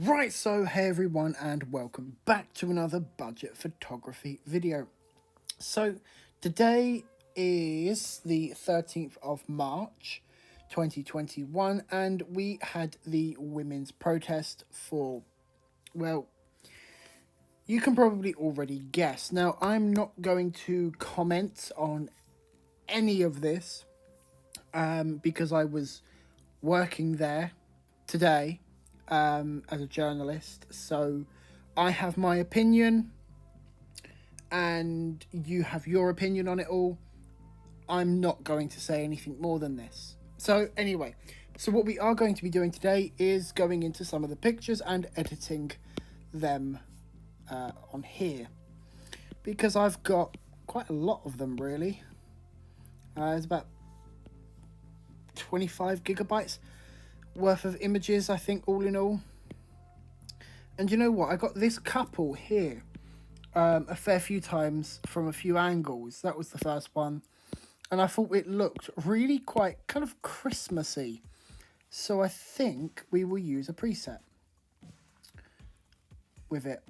Right, so hey everyone, and welcome back to another budget photography video. So today is the 13th of March 2021, and we had the women's protest for, well, you can probably already guess. Now, I'm not going to comment on any of this because I was working there today as a journalist. So I have my opinion and you have your opinion on it all. I'm not going to say anything more than this. So anyway, so what we are going to be doing today is going into some of the pictures and editing them on here, because I've got quite a lot of them really. It's about 25 gigabytes worth of images, I think, all in all. And you know what? I got this couple here a fair few times from a few angles. That was the first one. And I thought it looked really quite kind of Christmassy. So I think we will use a preset with it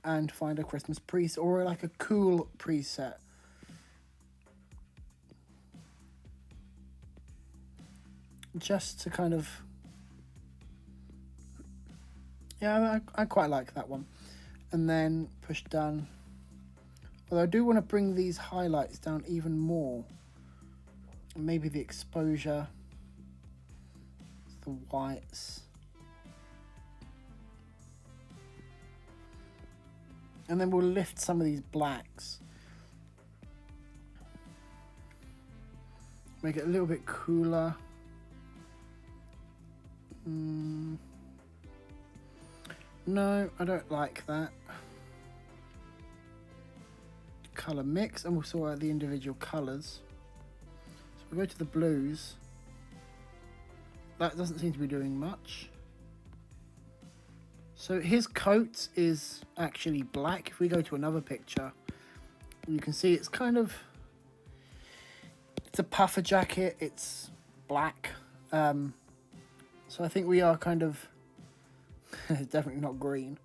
and find a Christmas preset or like a cool preset. Just to kind of... yeah, I quite like that one. And then push done. Although I do want to bring these highlights down even more. Maybe the exposure, the whites. And then we'll lift some of these blacks. Make it a little bit cooler. No, I don't like that. Colour mix, and we'll sort out the individual colours. So we go to the blues. That doesn't seem to be doing much. So his coat is actually black. If we go to another picture, you can see it's kind of... it's a puffer jacket, it's black. So I think we are kind of... definitely not green.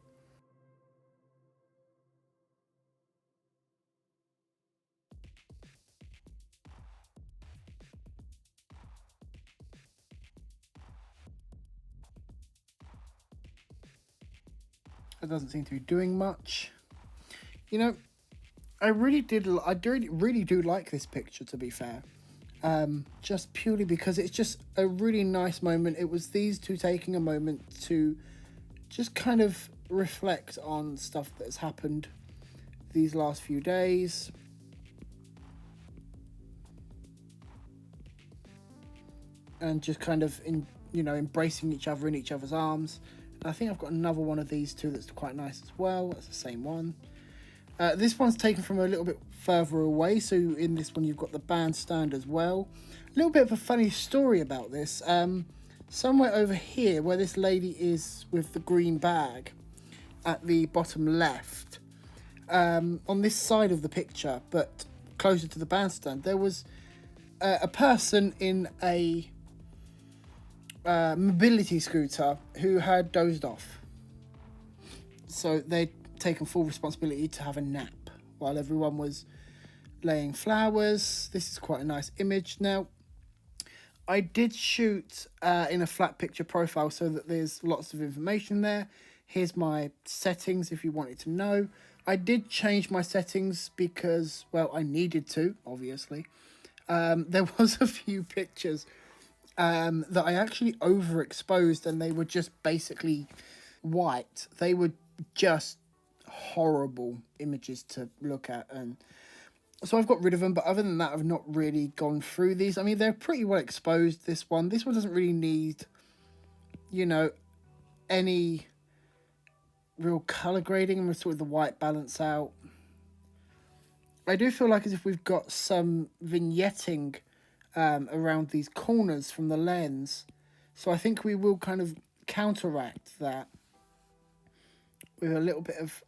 It doesn't seem to be doing much. You know, I really do like this picture, to be fair. Just purely because it's just a really nice moment. It was these two taking a moment to just kind of reflect on stuff that's happened these last few days. And just kind of, embracing each other in each other's arms. And I think I've got another one of these two that's quite nice as well. That's the same one. This one's taken from a little bit further away. So in this one, you've got the bandstand as well. A little bit of a funny story about this. Somewhere over here where this lady is with the green bag at the bottom left, on this side of the picture, but closer to the bandstand, there was a person in a mobility scooter who had dozed off. So they'd taken full responsibility to have a nap while everyone was laying flowers. This is quite a nice image. Now, I did shoot in a flat picture profile so that there's lots of information there. Here's my settings if you wanted to know. I did change my settings because, well, I needed to, obviously. There was a few pictures that I actually overexposed, and they were just basically white. They were just horrible images to look at, and so I've got rid of them. But other than that, I've not really gone through these. I mean, they're pretty well exposed, this one doesn't really need, any real color grading. I'm going to sort of the white balance out. I do feel like as if we've got some vignetting around these corners from the lens, so I think we will kind of counteract that with a little bit of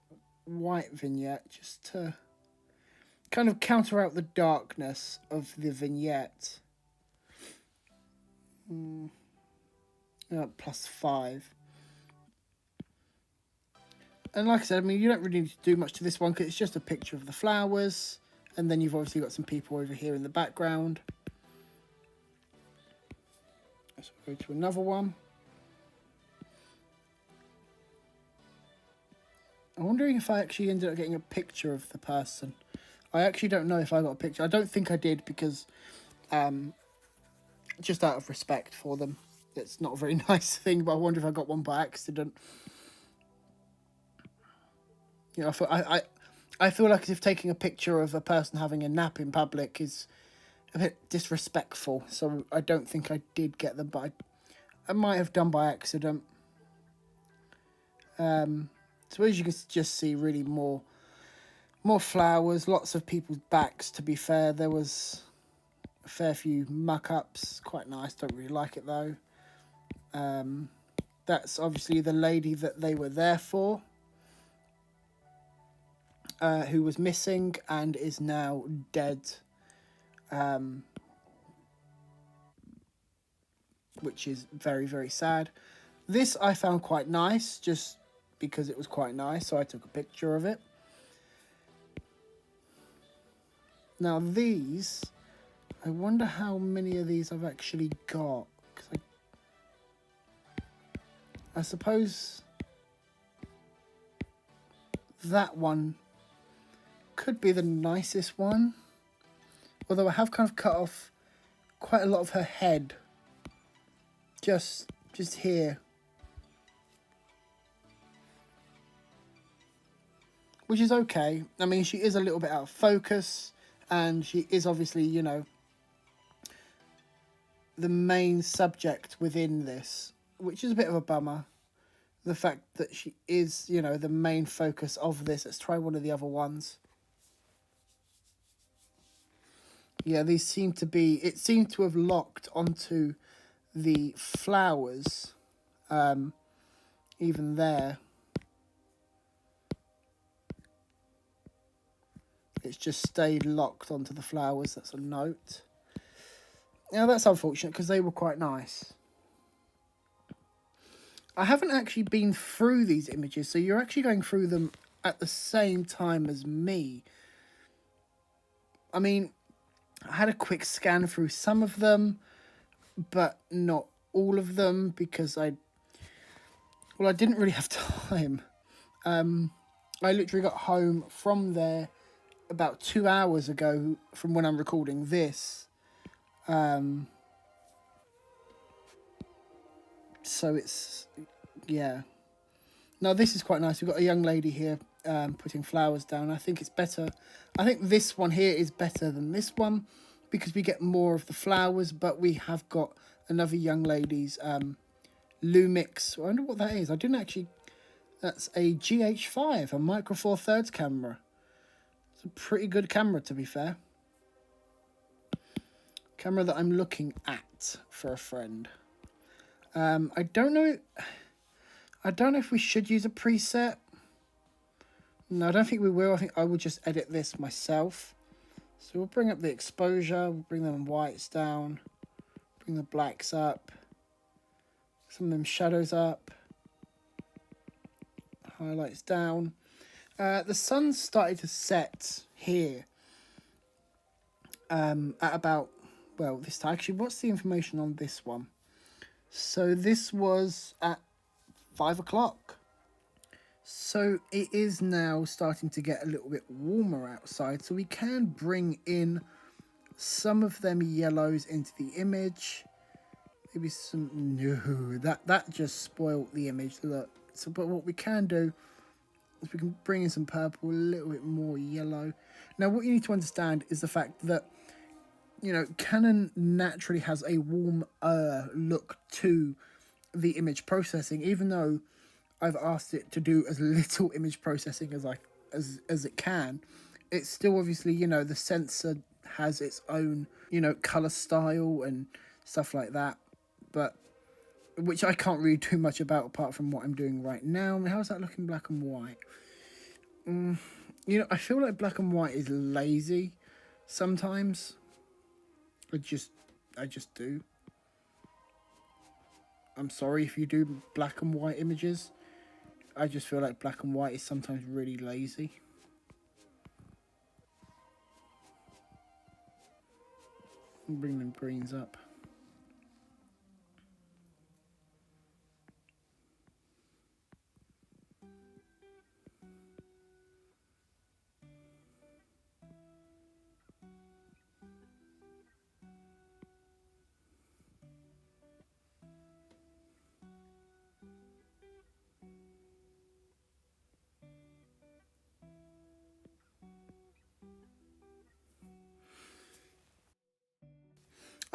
white vignette, just to kind of counteract the darkness of the vignette. +5. And like I said, I mean, you don't really need to do much to this one because it's just a picture of the flowers. And then you've obviously got some people over here in the background. Let's go to another one. I'm wondering if I actually ended up getting a picture of the person. I actually don't know if I got a picture. I don't think I did because just out of respect for them. It's not a very nice thing, but I wonder if I got one by accident. You know, I feel like as if taking a picture of a person having a nap in public is a bit disrespectful. So I don't think I did get them, but I might have done by accident. So as you can just see, really more flowers, lots of people's backs. To be fair, there was a fair few muck-ups. Quite nice. Don't really like it though. That's obviously the lady that they were there for. Who was missing and is now dead. Which is very, very sad. This I found quite nice, just because it was quite nice, so I took a picture of it. Now these, I wonder how many of these I've actually got. 'Cause I suppose that one could be the nicest one. Although I have kind of cut off quite a lot of her head. Just here. Which is okay. I mean, she is a little bit out of focus. And she is obviously, you know, the main subject within this. Which is a bit of a bummer. The fact that she is, you know, the main focus of this. Let's try one of the other ones. Yeah, these seem to be... It seemed to have locked onto the flowers. Even there. It's just stayed locked onto the flowers. That's a note. Now, that's unfortunate because they were quite nice. I haven't actually been through these images, so you're actually going through them at the same time as me. I mean, I had a quick scan through some of them, but not all of them because I didn't really have time. I literally got home from there about 2 hours ago from when I'm recording this. So it's, yeah. Now this is quite nice. We've got a young lady here putting flowers down. I think it's better. I think this one here is better than this one because we get more of the flowers, but we have got another young lady's Lumix. I wonder what that is. I didn't actually... That's a GH5, a Micro Four Thirds camera. It's a pretty good camera, to be fair. Camera that I'm looking at for a friend. I don't know if we should use a preset. No, I don't think we will. I think I will just edit this myself. So we'll bring up the exposure. We'll bring them whites down. Bring the blacks up. Some of them shadows up. Highlights down. The sun's started to set here. At about, well, this time. Actually, what's the information on this one? So this was at 5 o'clock. So it is now starting to get a little bit warmer outside. So we can bring in some of them yellows into the image. Maybe some... No, that just spoiled the image. Look. So, but what we can do is we can bring in some purple, a little bit more yellow. Now, what you need to understand is the fact that, you know, Canon naturally has a warmer look to the image processing, even though I've asked it to do as little image processing as it can. It's still obviously, you know, the sensor has its own, you know, color style and stuff like that, but which I can't really do much about apart from what I'm doing right now. I mean, how's that looking black and white? You know, I feel like black and white is lazy sometimes. I just do. I'm sorry if you do black and white images. I just feel like black and white is sometimes really lazy. Bring them greens up.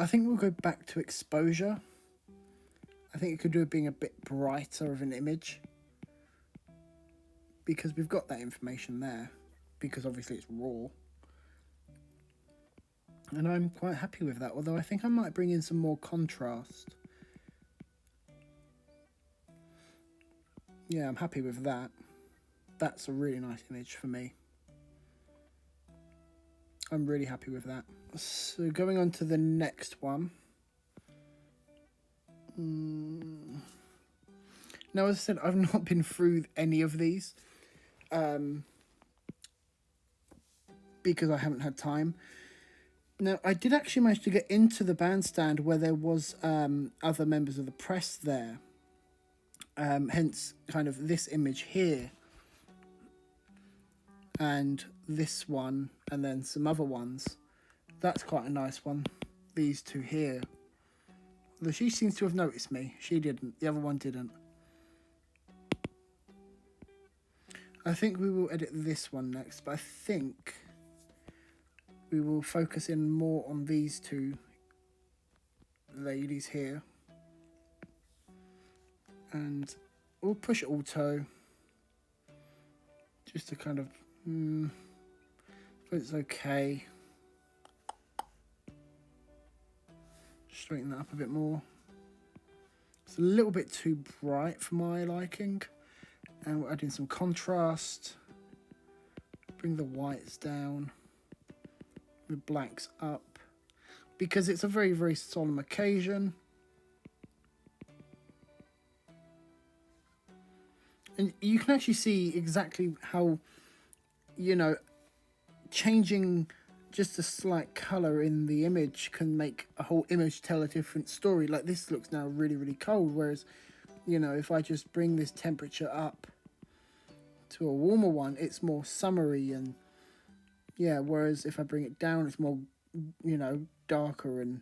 I think we'll go back to exposure. I think it could do with being a bit brighter of an image, because we've got that information there, because obviously it's raw. And I'm quite happy with that, although I think I might bring in some more contrast. Yeah, I'm happy with that. That's a really nice image for me. I'm really happy with that. So going on to the next one. Now, as I said, I've not been through any of these because I haven't had time. Now, I did actually manage to get into the bandstand where there was other members of the press there. Hence, kind of this image here. And this one, and then some other ones. That's quite a nice one. These two here. Although she seems to have noticed me. She didn't. The other one didn't. I think we will edit this one next, but I think we will focus in more on these two ladies here. And we'll push auto. Just to kind of... but it's okay. Straighten that up a bit more. It's a little bit too bright for my liking. And we'll add in some contrast. Bring the whites down. The blacks up. Because it's a very, very solemn occasion. And you can actually see exactly how, you know, changing just a slight colour in the image can make a whole image tell a different story. Like this looks now really, really cold, whereas, you know, if I just bring this temperature up to a warmer one, it's more summery, and yeah, whereas if I bring it down, it's more, you know, darker and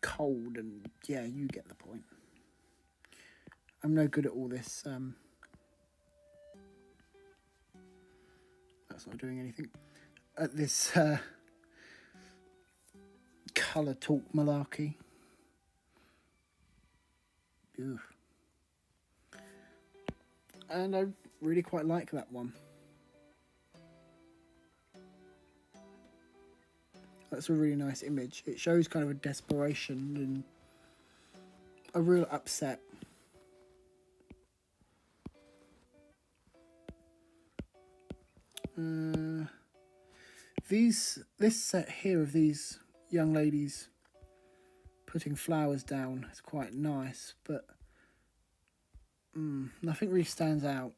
cold, and yeah, you get the point. I'm no good at all this. That's not doing anything. At this colour talk malarkey. Ew. And I really quite like that one. That's a really nice image. It shows kind of a desperation and a real upset. This set here of these young ladies putting flowers down is quite nice, but nothing really stands out.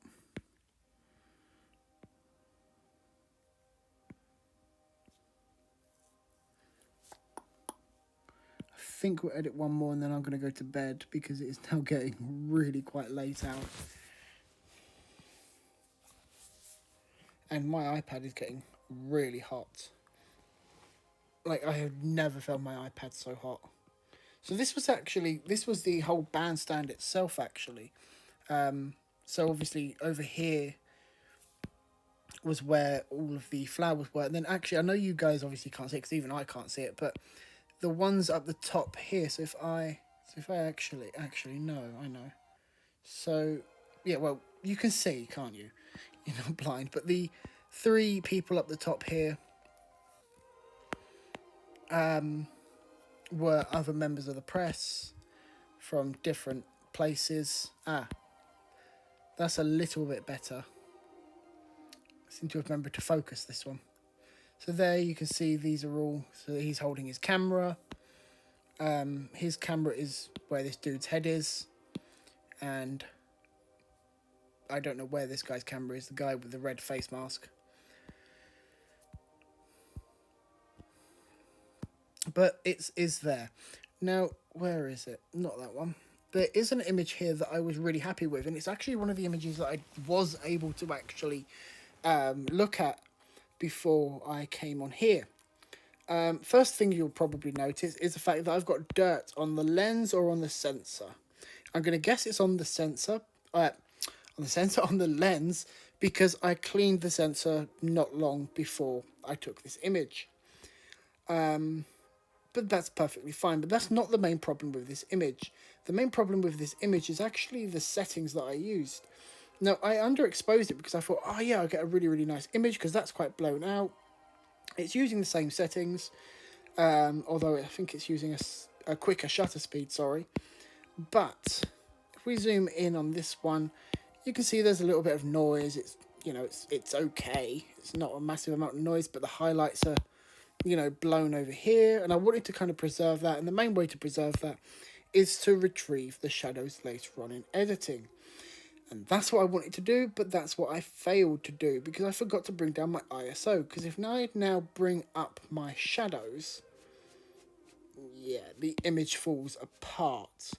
I think we'll edit one more and then I'm going to go to bed because it is now getting really quite late out. And my iPad is getting really hot. Like, I have never felt my iPad so hot. So this was the whole bandstand itself, actually. So obviously over here was where all of the flowers were. And then actually, I know you guys obviously can't see it because even I can't see it, but the ones up the top here. So if I actually, no, I know. So, yeah, well, you can see, can't you? You're not blind. But the three people up the top here were other members of the press from different places. That's a little bit better. I seem to have remembered to focus this one. So there you can see these are all... So he's holding his camera. His camera is where this dude's head is. And I don't know where this guy's camera is, the guy with the red face mask. But it is there. Now, where is it? Not that one. There is an image here that I was really happy with, and it's actually one of the images that I was able to actually look at before I came on here. First thing you'll probably notice is the fact that I've got dirt on the lens or on the sensor. I'm going to guess it's on the sensor, on the lens, because I cleaned the sensor not long before I took this image. But that's perfectly fine. But that's not the main problem with this image. The main problem with this image is actually the settings that I used. Now, I underexposed it because I thought, oh yeah, I'll get a really, really nice image because that's quite blown out. It's using the same settings, although I think it's using a quicker shutter speed, sorry. But if we zoom in on this one, you can see there's a little bit of noise. It's, you know, it's okay. It's not a massive amount of noise, but the highlights are, you know, blown over here, and I wanted to kind of preserve that, and the main way to preserve that is to retrieve the shadows later on in editing. And that's what I wanted to do, but that's what I failed to do because I forgot to bring down my ISO. Because if I now bring up my shadows, yeah, the image falls apart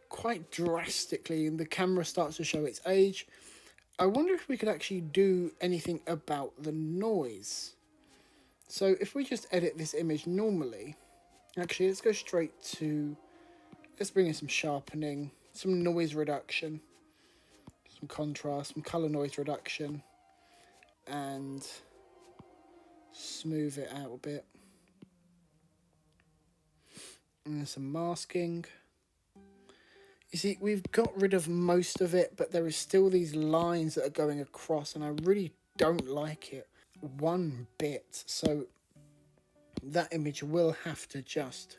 quite drastically and the camera starts to show its age. I wonder if we could actually do anything about the noise. So if we just edit this image normally, actually let's go straight to, let's bring in some sharpening, some noise reduction, some contrast, some color noise reduction, and smooth it out a bit. And some masking. You see, we've got rid of most of it, but there is still these lines that are going across, and I really don't like it one bit. So that image will have to just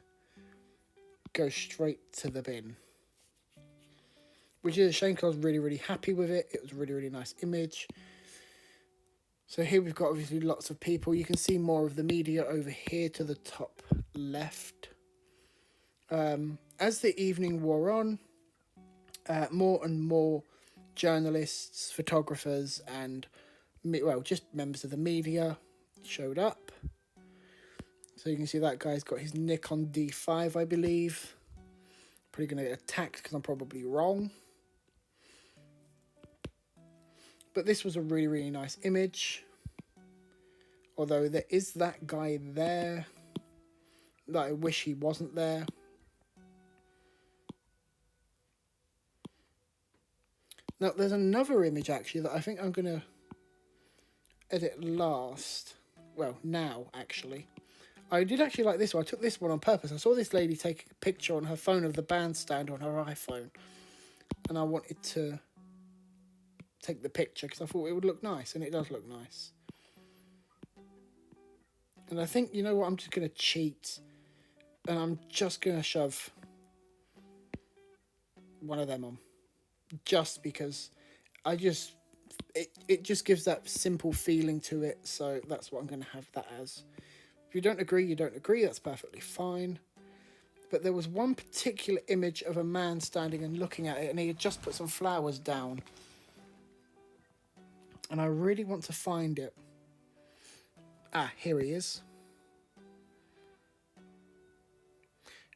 go straight to the bin, which is a shame because I was really, really happy with it. It was a really, really nice image. So here we've got obviously lots of people. You can see more of the media over here to the top left. As the evening wore on, more and more journalists, photographers, and, well, just members of the media showed up. So you can see that guy's got his Nikon D5, I believe. Probably going to get attacked because I'm probably wrong. But this was a really, really nice image. Although there is that guy there that I wish he wasn't there. Now, there's another image, actually, that I think I'm going to edit last. Well, now, actually. I did actually like this one. I took this one on purpose. I saw this lady take a picture on her phone of the bandstand on her iPhone. And I wanted to take the picture because I thought it would look nice. And it does look nice. And I think, you know what, I'm just going to cheat. And I'm just going to shove one of them on. Just because I just, it just gives that simple feeling to it. So that's what I'm going to have that as. If you don't agree, you don't agree. That's perfectly fine. But there was one particular image of a man standing and looking at it, and he had just put some flowers down. And I really want to find it. Ah, here he is.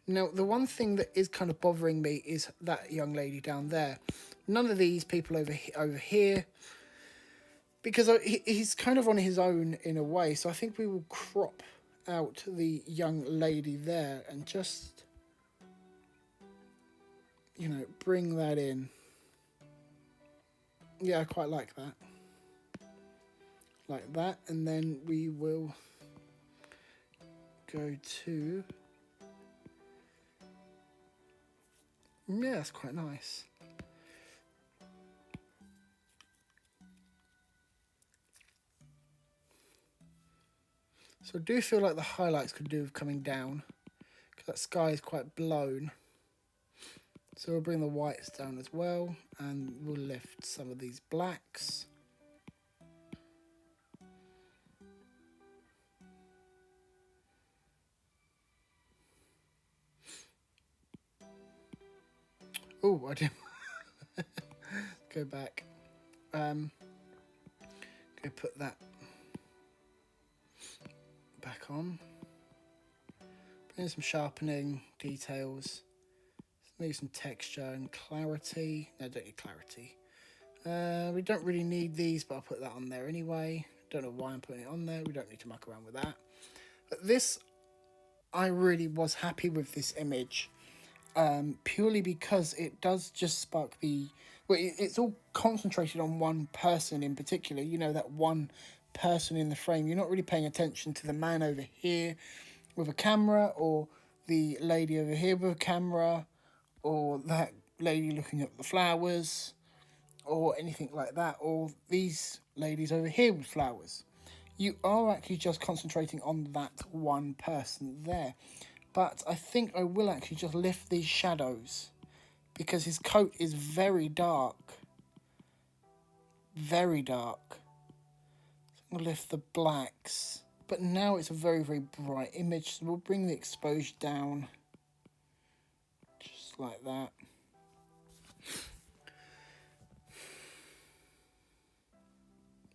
Now, the one thing that is kind of bothering me is that young lady down there. None of these people over here, because he's kind of on his own in a way. So I think we will crop out the young lady there and just, you know, bring that in. Yeah, I quite like that. Like that. And then we will go to... Yeah, that's quite nice. So I do feel like the highlights could do with coming down, because that sky is quite blown. So we'll bring the whites down as well, and we'll lift some of these blacks. Oh, I didn't go back. Go put that back on. Bring in some sharpening, details. Maybe some texture and clarity. No, I don't need clarity. We don't really need these, but I'll put that on there anyway. Don't know why I'm putting it on there. We don't need to muck around with that. But this, I really was happy with this image. Purely because it does just spark the... Well, it's all concentrated on one person in particular. You know, that one person in the frame. You're not really paying attention to the man over here with a camera, or the lady over here with a camera, or that lady looking at the flowers, or anything like that, or these ladies over here with flowers. You are actually just concentrating on that one person there. But I think I will actually just lift these shadows, because his coat is very dark. Very dark. So I'm going to lift the blacks. But now it's a very, very bright image, so we'll bring the exposure down. Just like that.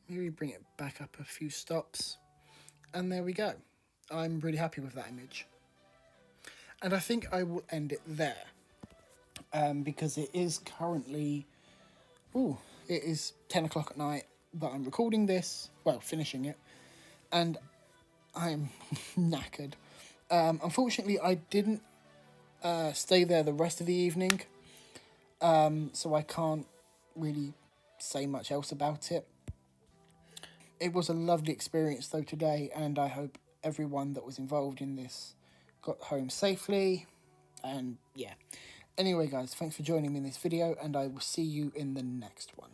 Maybe bring it back up a few stops. And there we go. I'm really happy with that image. And I think I will end it there. Because it is currently... Ooh, it is 10 o'clock at night that I'm recording this. Well, finishing it. And I'm knackered. Unfortunately, I didn't stay there the rest of the evening. So I can't really say much else about it. It was a lovely experience though today, and I hope everyone that was involved in this got home safely. And yeah. Anyway guys, thanks for joining me in this video, and I will see you in the next one.